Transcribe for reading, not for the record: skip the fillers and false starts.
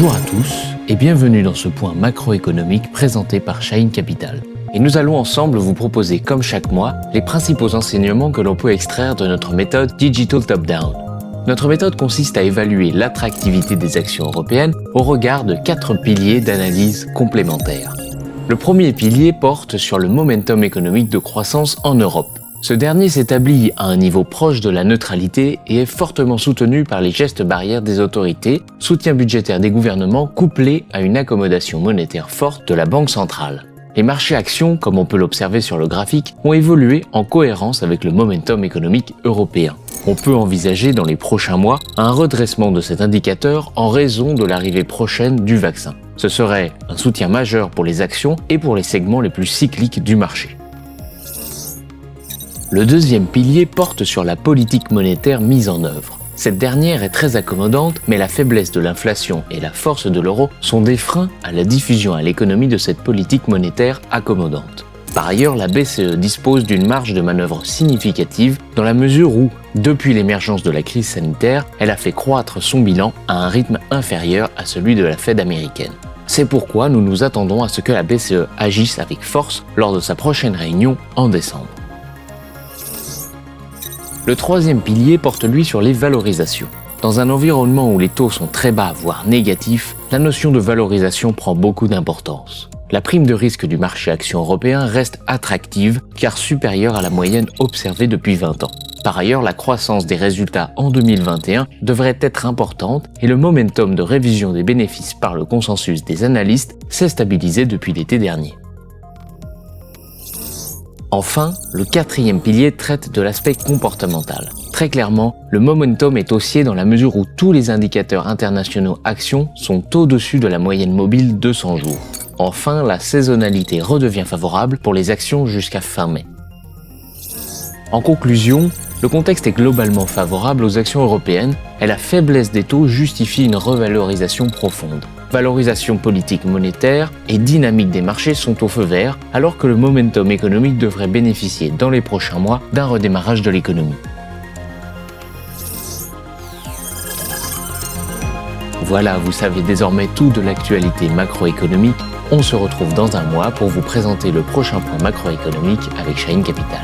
Bonjour à tous et bienvenue dans ce point macroéconomique présenté par Shaheen Capital. Et nous allons ensemble vous proposer, comme chaque mois, les principaux enseignements que l'on peut extraire de notre méthode Digital Top-Down. Notre méthode consiste à évaluer l'attractivité des actions européennes au regard de 4 piliers d'analyse complémentaires. Le premier pilier porte sur le momentum économique de croissance en Europe. Ce dernier s'établit à un niveau proche de la neutralité et est fortement soutenu par les gestes barrières des autorités, soutien budgétaire des gouvernements couplé à une accommodation monétaire forte de la Banque centrale. Les marchés actions, comme on peut l'observer sur le graphique, ont évolué en cohérence avec le momentum économique européen. On peut envisager dans les prochains mois un redressement de cet indicateur en raison de l'arrivée prochaine du vaccin. Ce serait un soutien majeur pour les actions et pour les segments les plus cycliques du marché. Le deuxième pilier porte sur la politique monétaire mise en œuvre. Cette dernière est très accommodante, mais la faiblesse de l'inflation et la force de l'euro sont des freins à la diffusion à l'économie de cette politique monétaire accommodante. Par ailleurs, la BCE dispose d'une marge de manœuvre significative dans la mesure où, depuis l'émergence de la crise sanitaire, elle a fait croître son bilan à un rythme inférieur à celui de la Fed américaine. C'est pourquoi nous nous attendons à ce que la BCE agisse avec force lors de sa prochaine réunion en décembre. Le troisième pilier porte lui sur les valorisations. Dans un environnement où les taux sont très bas, voire négatifs, la notion de valorisation prend beaucoup d'importance. La prime de risque du marché action européen reste attractive car supérieure à la moyenne observée depuis 20 ans. Par ailleurs, la croissance des résultats en 2021 devrait être importante et le momentum de révision des bénéfices par le consensus des analystes s'est stabilisé depuis l'été dernier. Enfin, le quatrième pilier traite de l'aspect comportemental. Très clairement, le momentum est haussier dans la mesure où tous les indicateurs internationaux actions sont au-dessus de la moyenne mobile 200 jours. Enfin, la saisonnalité redevient favorable pour les actions jusqu'à fin mai. En conclusion, le contexte est globalement favorable aux actions européennes et la faiblesse des taux justifie une revalorisation profonde. Valorisation politique monétaire et dynamique des marchés sont au feu vert, alors que le momentum économique devrait bénéficier dans les prochains mois d'un redémarrage de l'économie. Voilà, vous savez désormais tout de l'actualité macroéconomique. On se retrouve dans un mois pour vous présenter le prochain point macroéconomique avec Shaheen Capital.